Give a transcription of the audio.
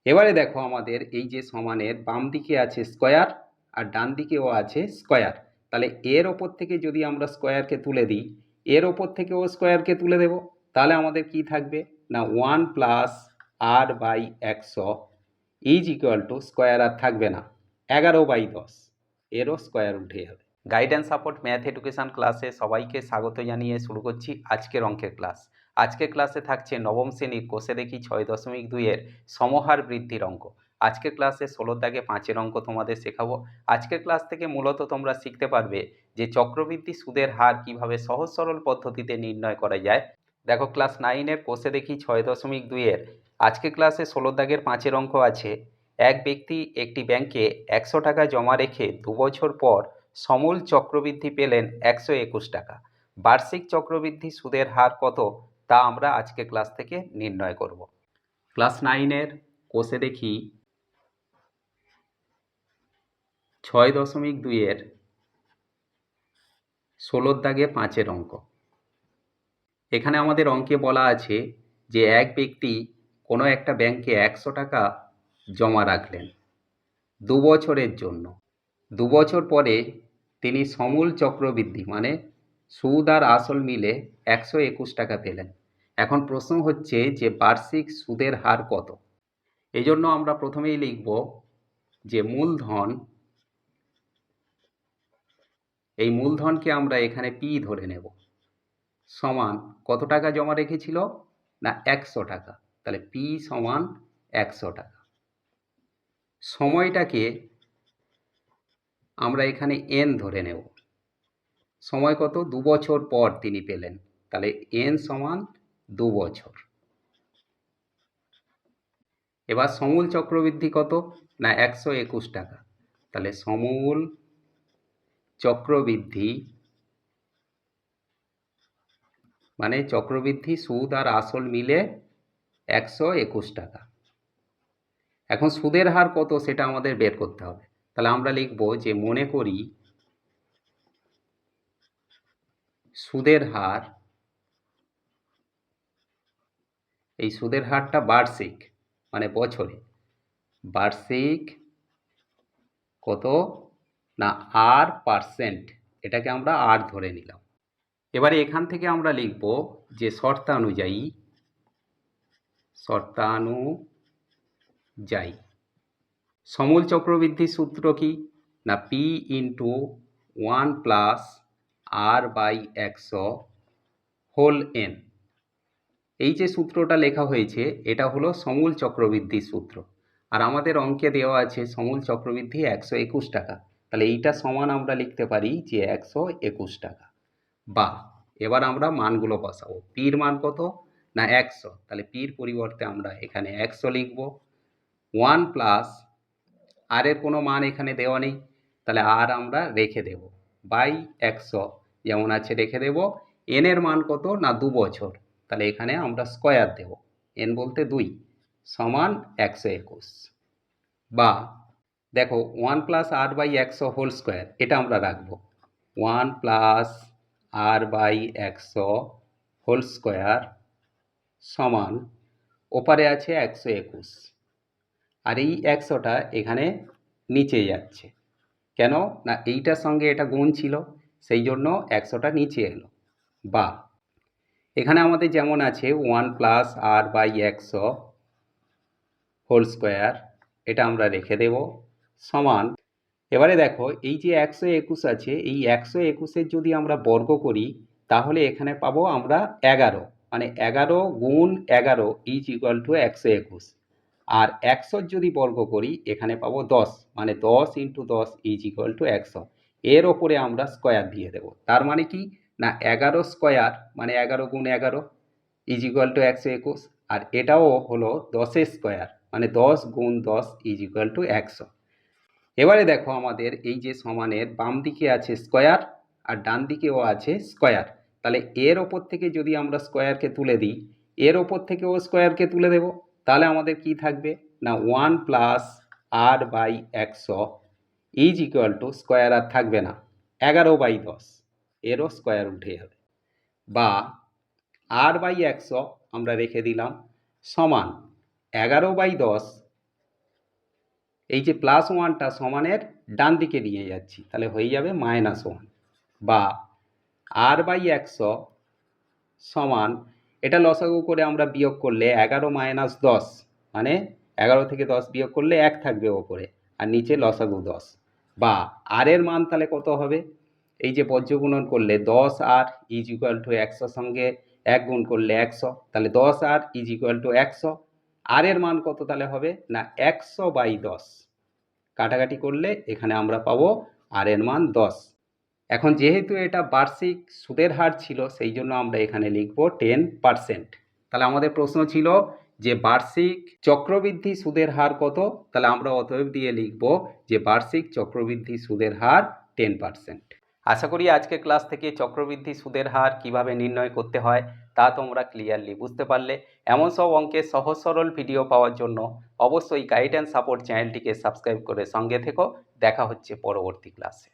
এবারে দেখো আমাদের এই যে সমানের বাম দিকে আছে স্কয়ার আর ডান দিকেও আছে স্কয়ার, তাহলে এর ওপর থেকে যদি আমরা স্কয়ারকে তুলে দিই, এর ওপর থেকেও স্কয়ারকে তুলে দেব, তাহলে আমাদের কি থাকবে না 1 plus r by 100 is equal to square আর থাকবে না 11/10, এরও স্কয়ার উঠে যাবে। গাইডেন্স সাপোর্ট ম্যাথ এডুকেশন ক্লাসে সবাইকে স্বাগত জানিয়ে শুরু করছি আজকের অঙ্কের ক্লাস। আজকের ক্লাসে থাকছে নবম শ্রেণীর কোষে দেখি 6.2 এর সমহার বৃদ্ধির অঙ্ক। আজকের ক্লাসে 16 দাগে 5-এর অঙ্ক তোমাদের শেখাবো। আজকের ক্লাস থেকে মূলত তোমরা শিখতে পারবে যে চক্রবৃদ্ধি সুদের হার কিভাবে সহজ সরল পদ্ধতিতে নির্ণয় করা যায়। দেখো ক্লাস 9-এর কোষে দেখি 6.2 এর আজকের ক্লাসে 16 দাগের 5-এর অঙ্ক আছে। এক ব্যক্তি একটি ব্যাংকে 100 টাকা জমা রেখে 2 বছর পর সমূল চক্রবৃদ্ধি পেলেন 121 টাকা। বার্ষিক চক্রবৃদ্ধি সুদের হার কত তা আমরা আজকে ক্লাস থেকে নির্ণয় করব। ক্লাস 9-এর কোষে দেখি 6.2 এর 16 দাগে 5-এর অঙ্ক। এখানে আমাদের অঙ্কে বলা আছে যে এক ব্যক্তি কোনো একটা ব্যাংকে 100 টাকা জমা রাখলেন 2 বছরের জন্য। 2 বছর পরে তিনি সমূল চক্রবৃদ্ধি মানে সুদ আর আসল মিলে 121 টাকা পেলেন। এখন প্রশ্ন হচ্ছে যে বার্ষিক সুদের হার কত। এই জন্য আমরা প্রথমেই লিখব যে মূলধন, এই মূলধনকে আমরা এখানে পি ধরে নেব, সমান কত টাকা জমা রেখেছিল না 100 টাকা, তাহলে পি সমান 100 টাকা। সময়টাকে আমরা এখানে এন ধরে নেব, সময় কত 2 বছর পর তিনি পেলেন, তাহলে এন সমান 2 বছর। এবার সমূল চক্রবৃদ্ধি কত না 121 টাকা, তাহলে সমূল চক্রবৃদ্ধি মানে চক্রবৃদ্ধি সুদ আর আসল মিলে 121 টাকা। এখন সুদের হার কত সেটা আমাদের বের করতে হবে, তাহলে আমরা লিখব যে মনে করি সুদের হার, এই সুদের হারটা বার্ষিক মানে বছরে, বার্ষিক কত না R%, এটাকে আমরা আর ধরে নিলাম। এবারে এখান থেকে আমরা লিখব যে শর্তানুযায়ী সমূল চক্রবৃদ্ধি সূত্র কি না P into 1 plus r by 100 whole n. এই যে সূত্রটা লেখা হয়েছে এটা হলো সমূল চক্রবৃদ্ধি সূত্র, আর আমাদের অঙ্কে দেওয়া আছে সমূল চক্রবৃদ্ধি 121 টাকা, তাহলে এইটা সমান আমরা লিখতে পারি যে 121 টাকা। বা এবার আমরা মানগুলো বসাবো, পির মান কত না 100, তাহলে পির পরিবর্তে আমরা এখানে 100 লিখব। 1 প্লাস আর এর কোনো মান এখানে দেওয়া নেই, তাহলে আর আমরা রেখে দেব, বাই 100 যেমন আছে রেখে দেব। এন এর মান কত না 2 বছর, তাহলে এখানে আমরা স্কয়ার দেব, এন বলতে 2 সমান 121। বা দেখো 1 plus r by 100 whole square, এটা আমরা রাখবো 1 plus r by 100 whole square সমান ওপারে আছে 121, আর এই 100টা এখানে নিচে যাচ্ছে কেন না এইটার সঙ্গে এটা গুণ ছিল, সেই জন্য 100টা নিচে এলো। বা এখানে আমাদের যেমন আছে 1 plus r by 100 whole square, এটা আমরা রেখে দেব সমান। এবারে দেখো এই যে 121 আছে, এই 121-এর যদি আমরা বর্গ করি তাহলে এখানে পাবো আমরা 11, মানে 11 গুণ 11 ইজ ইকুয়াল টু 121। আর 100 যদি বর্গ করি এখানে পাবো 10, মানে 10 ইন্টু 10 ইজ ইকুয়াল টু 100। এর ওপরে আমরা স্কয়ার দিয়ে দেব, তার মানে কি না 11 স্কয়ার মানে 11 গুণ 11 ইজ ইকুয়াল টু 121, আর এটাও হলো 10 স্কয়ার মানে 10 গুণ 10 ইজ ইকুয়াল টু 100। এবারে দেখো আমাদের এই যে সমানের বাম দিকে আছে স্কয়ার আর ডান দিকেও আছে স্কয়ার, তাহলে এর ওপর থেকে যদি আমরা স্কয়ারকে তুলে দিই, এর ওপর থেকেও স্কয়ারকে তুলে দেব, তাহলে আমাদের কি থাকবে না 1 plus r by 100 is equal to square আর থাকবে না 11/10, এরও স্কয়ার উঠে যাবে। বা আর বাই 100 আমরা রেখে দিলাম সমান 11/10 এই যে প্লাস ওয়ানটা সমানের ডান দিকে নিয়ে যাচ্ছি, তাহলে হয়ে যাবে -1, বা r/100 সমান, এটা লসাগু করে আমরা বিয়োগ করলে 11 - 10, মানে 11 থেকে 10 বিয়োগ করলে 1 থাকবে ওপরে আর নিচে লসাগু 10, বা আর এর মান তাহলে কত হবে, এই যে বজ্র গুণন করলে 10r ইজ ইকুয়াল টু 100 সঙ্গে 1 গুণ করলে 100, তাহলে 10r ইজ ইকুয়াল টু 100। আর এর মান কত তাহলে হবে না 100/10, কাটাকাটি করলে এখানে আমরা পাবো আর এর মান 10। এখন যেহেতু এটা বার্ষিক সুদের হার ছিল সেই জন্য আমরা এখানে লিখব 10%। তাহলে আমাদের প্রশ্ন ছিল যে বার্ষিক চক্রবৃদ্ধি সুদের হার কত, তাহলে আমরা অতএব দিয়ে লিখব যে বার্ষিক চক্রবৃদ্ধি সুদের হার 10%। আশা করি আজকের ক্লাস থেকে চক্রবৃদ্ধি সুদের হার কিভাবে নির্ণয় করতে হয় তা তোমরা ক্লিয়ারলি বুঝতে পারলে। এমন সব অঙ্কের সহজ সরল ভিডিও পাওয়ার জন্য অবশ্যই গাইড অ্যান্ড সাপোর্ট চ্যানেলটিকে সাবস্ক্রাইব করে সঙ্গে থেকো। দেখা হচ্ছে পরবর্তী ক্লাসে।